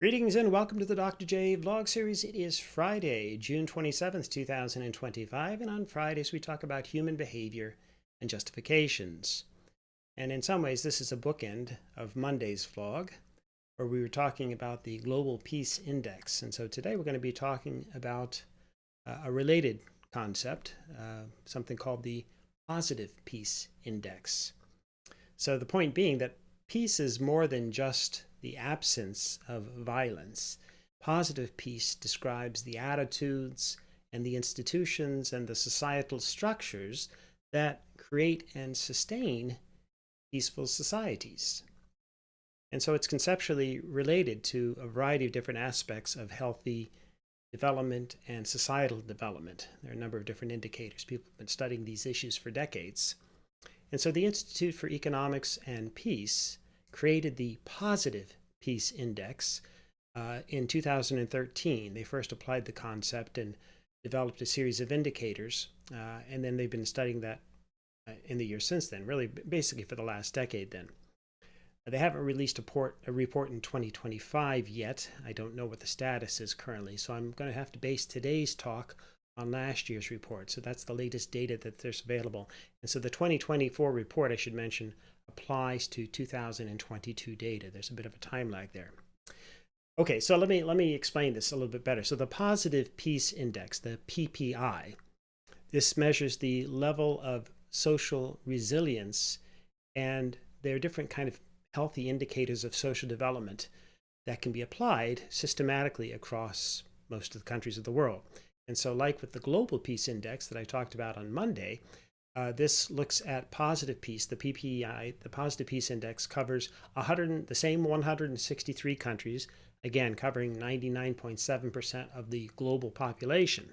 Greetings and welcome to the Dr. J vlog series. It is Friday, June 27th, 2025, and on Fridays we talk about human behavior and justifications. And in some ways this is a bookend of Monday's vlog, where we were talking about the Global Peace Index. And so today we're going to be talking about a related concept, something called the Positive Peace Index. So the point being that peace is more than just the absence of violence. Positive peace describes the attitudes and the institutions and the societal structures that create and sustain peaceful societies. And so it's conceptually related to a variety of different aspects of healthy development and societal development. There are a number of different indicators. People have been studying these issues for decades. And so the Institute for Economics and Peace created the Positive Peace Index in 2013. They first applied the concept and developed a series of indicators, and then they've been studying that in the years since then, really basically for the last decade then. They haven't released a report in 2025 yet. I don't know what the status is currently, so I'm going to have to base today's talk on last year's report. So that's the latest data that there's available. And so the 2024 report, I should mention, applies to 2022 data. There's a bit of a time lag there. Okay, so let me explain this a little bit better. So the Positive Peace Index, the PPI, this measures the level of social resilience, and there are different kind of healthy indicators of social development that can be applied systematically across most of the countries of the world. And so like with the Global Peace Index that I talked about on Monday, this looks at positive peace. The PPI, the Positive Peace Index, covers the same 163 countries, again covering 99.7% of the global population.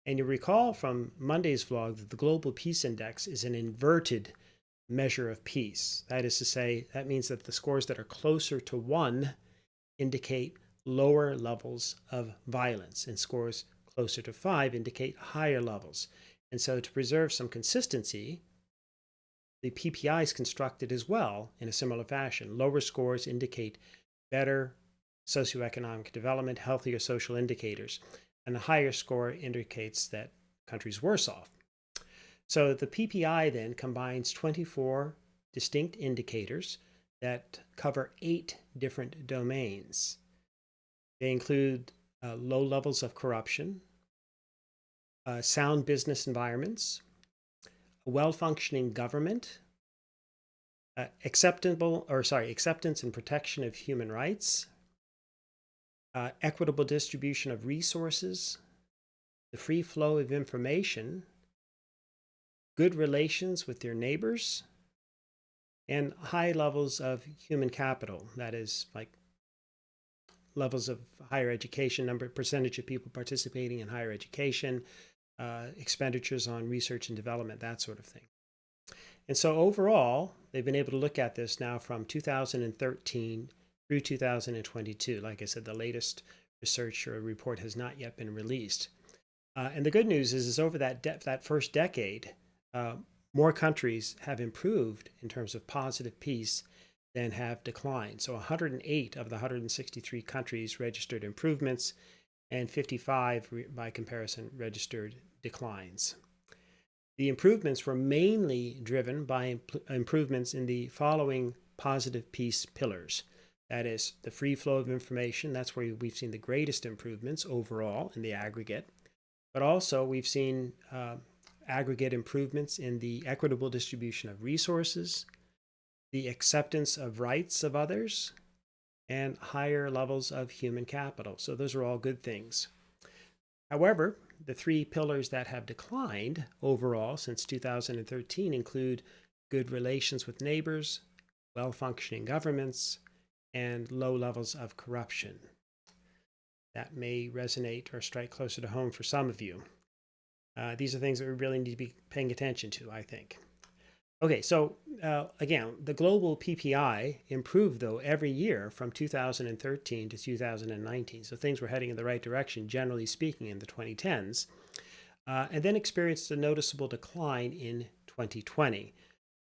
And you recall from Monday's vlog that the Global Peace Index is an inverted measure of peace. That is to say, that means that the scores that are closer to 1 indicate lower levels of violence, and scores closer to 5 indicate higher levels. And so to preserve some consistency, the PPI is constructed as well in a similar fashion. Lower scores indicate better socioeconomic development, healthier social indicators, and a higher score indicates that countries worse off. So the PPI then combines 24 distinct indicators that cover 8 different domains. They include low levels of corruption, sound business environments, a well-functioning government, acceptance and protection of human rights, equitable distribution of resources, the free flow of information, good relations with their neighbors, and high levels of human capital. That is like levels of higher education, percentage of people participating in higher education, expenditures on research and development, that sort of thing. And so overall, they've been able to look at this now from 2013 through 2022. Like I said, the latest research or report has not yet been released. And the good news is over that first decade, more countries have improved in terms of positive peace than have declined. So 108 of the 163 countries registered improvements, and 55, by comparison, registered declines. The improvements were mainly driven by improvements in the following positive peace pillars. That is the free flow of information. That's where we've seen the greatest improvements overall in the aggregate. But also we've seen aggregate improvements in the equitable distribution of resources, the acceptance of rights of others, and higher levels of human capital. So those are all good things. However, the 3 pillars that have declined overall since 2013 include good relations with neighbors, well-functioning governments, and low levels of corruption. That may resonate or strike closer to home for some of you. These are things that we really need to be paying attention to, I think. Okay, so again, the global PPI improved, though, every year from 2013 to 2019. So things were heading in the right direction, generally speaking, in the 2010s, and then experienced a noticeable decline in 2020,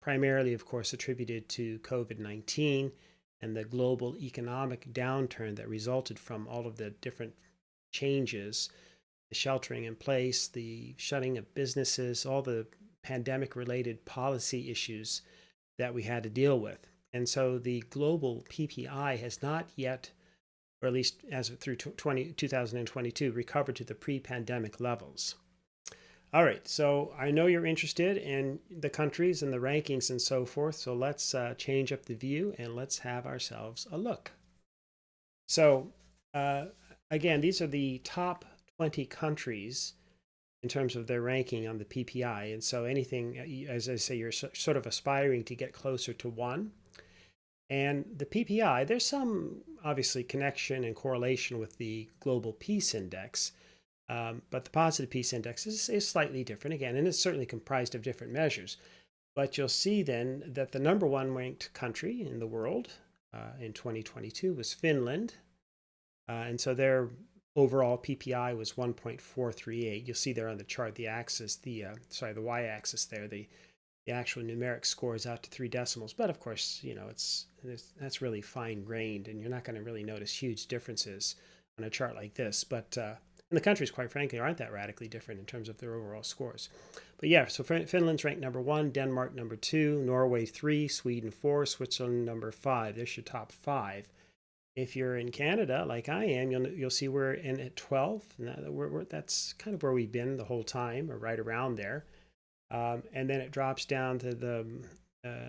primarily, of course, attributed to COVID-19 and the global economic downturn that resulted from all of the different changes, the sheltering in place, the shutting of businesses, all the pandemic-related policy issues that we had to deal with. And so the global PPI has not yet, or at least as of through 2022, recovered to the pre-pandemic levels. All right, so I know you're interested in the countries and the rankings and so forth, so let's change up the view and let's have ourselves a look. So again, these are the top 20 countries in terms of their ranking on the PPI. And so anything, as I say, you're sort of aspiring to get closer to 1. And the PPI, there's some obviously connection and correlation with the Global Peace Index, but the Positive Peace Index is slightly different again, and it's certainly comprised of different measures. But you'll see then that the number 1 ranked country in the world in 2022 was Finland. And so their overall PPI was 1.438. You'll see there on the chart the axis, the y-axis there, the actual numeric scores out to 3 decimals. But of course, you know, that's really fine-grained, and you're not going to really notice huge differences on a chart like this. But and the countries, quite frankly, aren't that radically different in terms of their overall scores. But yeah, so Finland's ranked number 1, Denmark number 2, Norway 3, Sweden 4, Switzerland number 5. There's your top 5. If you're in Canada, like I am, you'll see we're in at 12. That's kind of where we've been the whole time, or right around there. And then it drops down to the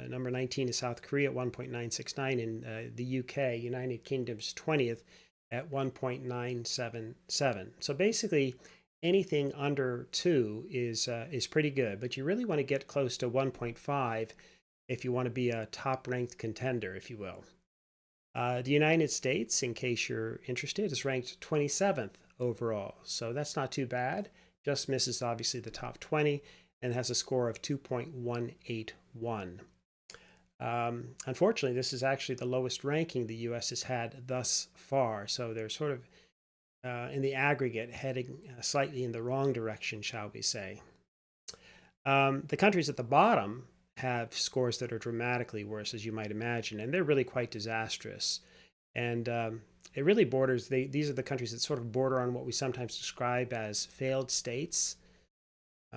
number 19 is South Korea at 1.969, and the UK, United Kingdom's 20th at 1.977. So basically, anything under 2 is pretty good, but you really want to get close to 1.5 if you want to be a top-ranked contender, if you will. The United States, in case you're interested, is ranked 27th overall, so that's not too bad. Just misses obviously the top 20 and has a score of 2.181. Unfortunately, this is actually the lowest ranking the U.S. has had thus far, so they're sort of in the aggregate heading slightly in the wrong direction, shall we say. The countries at the bottom have scores that are dramatically worse, as you might imagine, and they're really quite disastrous. And it really borders, these are the countries that sort of border on what we sometimes describe as failed states,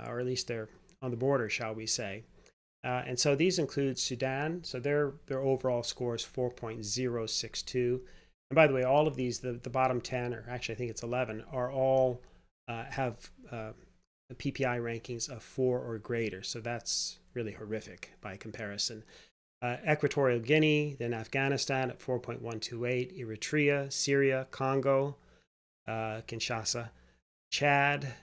or at least they're on the border, shall we say. And so these include Sudan. So their overall score is 4.062. And by the way, all of these, the bottom 10, or actually I think it's 11, are all have PPI rankings of 4 or greater. So that's really horrific by comparison. Equatorial Guinea, then Afghanistan at 4.128, Eritrea, Syria, Congo, Kinshasa, Chad,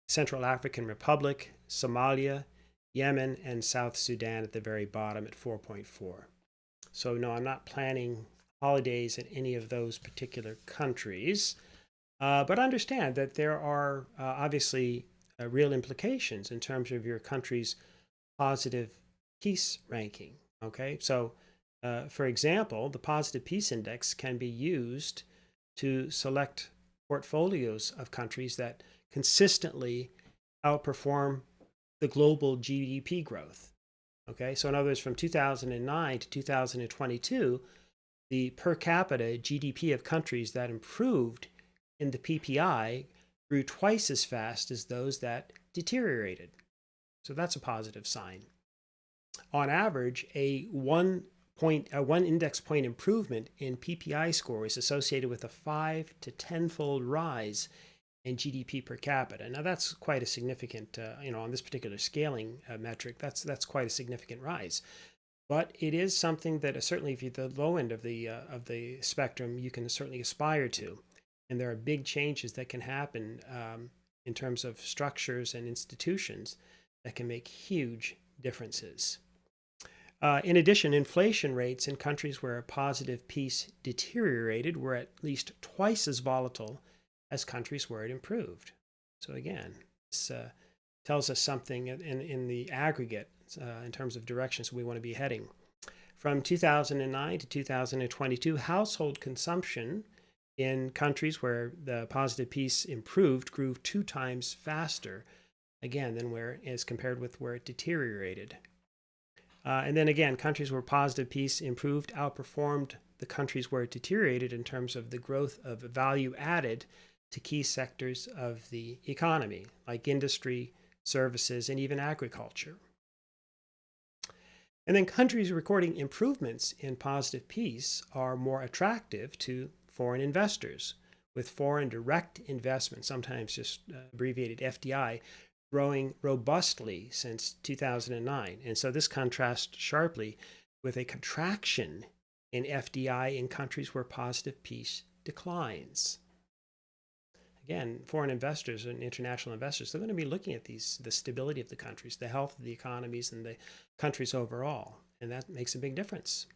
Central African Republic, Somalia, Yemen, and South Sudan at the very bottom at 4.4. So no, I'm not planning holidays in any of those particular countries, but understand that there are obviously real implications in terms of your country's positive peace ranking. Okay, so for example, the Positive Peace Index can be used to select portfolios of countries that consistently outperform the global GDP growth. Okay, so in other words, from 2009 to 2022, the per capita GDP of countries that improved in the PPI grew twice as fast as those that deteriorated. So that's a positive sign. On average, a one index point improvement in PPI score is associated with a 5 to 10-fold rise in GDP per capita. Now that's quite a significant, on this particular scaling metric, that's quite a significant rise. But it is something that certainly, if you're at the low end of the spectrum, you can certainly aspire to. And there are big changes that can happen in terms of structures and institutions that can make huge differences. In addition, inflation rates in countries where positive peace deteriorated were at least twice as volatile as countries where it improved. So again, this tells us something in the aggregate in terms of directions we want to be heading. From 2009 to 2022, household consumption in countries where the positive peace improved grew 2 times faster, again, than as compared with where it deteriorated. And then again, countries where positive peace improved outperformed the countries where it deteriorated in terms of the growth of value added to key sectors of the economy, like industry, services, and even agriculture. And then countries recording improvements in positive peace are more attractive to foreign investors, with foreign direct investment, sometimes just abbreviated FDI, growing robustly since 2009. And so this contrasts sharply with a contraction in FDI in countries where positive peace declines. Again, foreign investors and international investors, they're going to be looking at the stability of the countries, the health of the economies, and the countries overall. And that makes a big difference.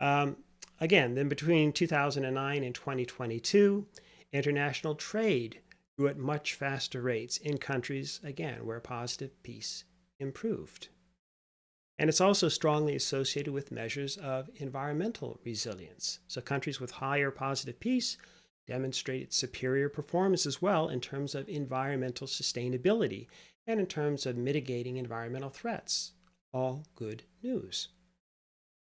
Again, then between 2009 and 2022, international trade grew at much faster rates in countries, again, where positive peace improved. And it's also strongly associated with measures of environmental resilience. So countries with higher positive peace demonstrated superior performance as well in terms of environmental sustainability and in terms of mitigating environmental threats. All good news.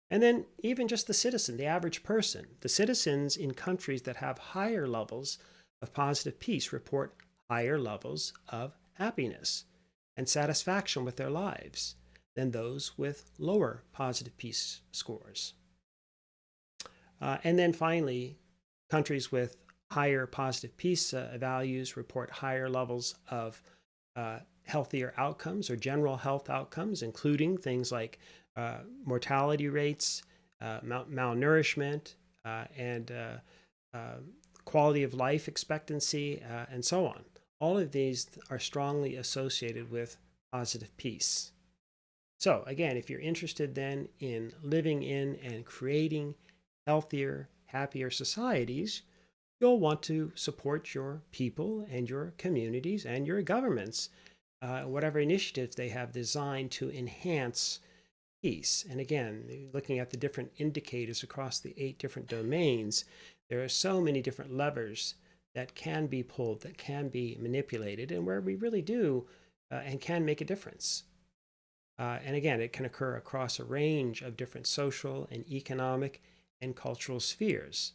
And then even just the citizen, the average person, the citizens in countries that have higher levels of positive peace report higher levels of happiness and satisfaction with their lives than those with lower positive peace scores. And then finally, countries with higher positive peace values report higher levels of healthier outcomes or general health outcomes, including things like mortality rates, malnourishment, and quality of life expectancy, and so on. All of these are strongly associated with positive peace. So again, if you're interested then in living in and creating healthier, happier societies, you'll want to support your people and your communities and your governments, whatever initiatives they have designed to enhance peace. And again, looking at the different indicators across the 8 different domains, there are so many different levers that can be pulled, that can be manipulated, and where we really do and can make a difference. And again, it can occur across a range of different social and economic and cultural spheres.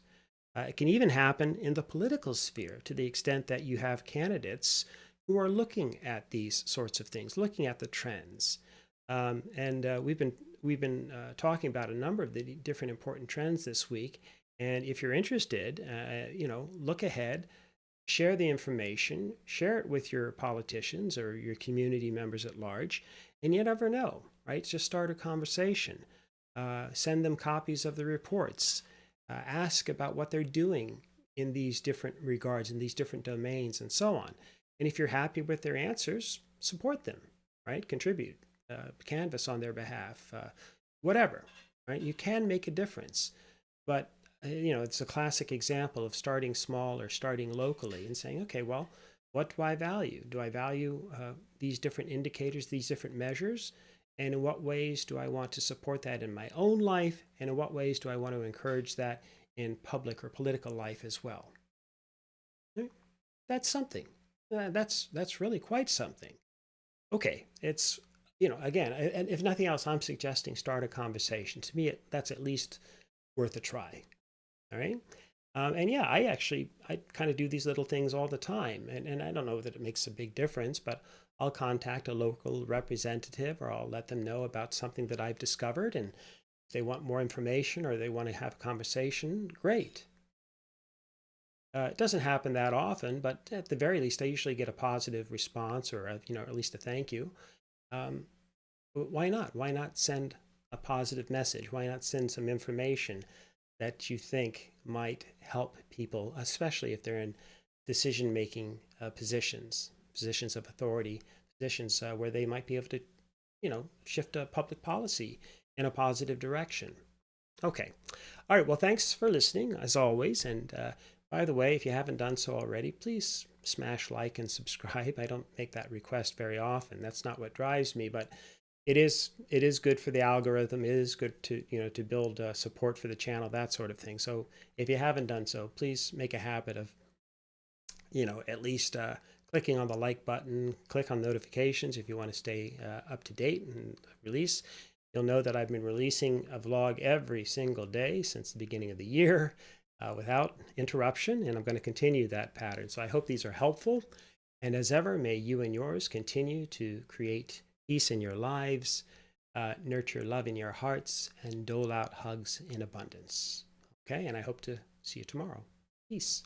It can even happen in the political sphere to the extent that you have candidates who are looking at these sorts of things, looking at the trends. We've been talking about a number of the different important trends this week. And if you're interested, look ahead, share the information, share it with your politicians or your community members at large, and you never know, right? Just start a conversation. Send them copies of the reports. Ask about what they're doing in these different regards, in these different domains, and so on. And if you're happy with their answers, support them, right? Contribute, canvass on their behalf, whatever, right? You can make a difference. But, it's a classic example of starting small or starting locally and saying, okay, well, what do I value? Do I value these different indicators, these different measures? And in what ways do I want to support that in my own life? And in what ways do I want to encourage that in public or political life as well? That's something. That's really quite something. Okay, it's, again, and if nothing else, I'm suggesting start a conversation. To me, that's at least worth a try. All right. And yeah, I kind of do these little things all the time. And I don't know that it makes a big difference, but I'll contact a local representative or I'll let them know about something that I've discovered. And if they want more information or they want to have a conversation, great. It doesn't happen that often, but at the very least, I usually get a positive response or, at least a thank you. Why not? Why not send a positive message? Why not send some information that you think might help people, especially if they're in decision-making positions of authority, positions where they might be able to, shift a public policy in a positive direction. Okay. All right. Well, thanks for listening, as always. And by the way, if you haven't done so already, please smash like and subscribe. I don't make that request very often. That's not what drives me, but it is good for the algorithm. It is good to to build support for the channel, that sort of thing. So if you haven't done so, please make a habit of at least clicking on the like button, click on notifications if you want to stay up to date and release. You'll know that I've been releasing a vlog every single day since the beginning of the year without interruption, and I'm going to continue that pattern. So I hope these are helpful. And as ever, may you and yours continue to create peace in your lives, nurture love in your hearts, and dole out hugs in abundance. Okay, and I hope to see you tomorrow. Peace.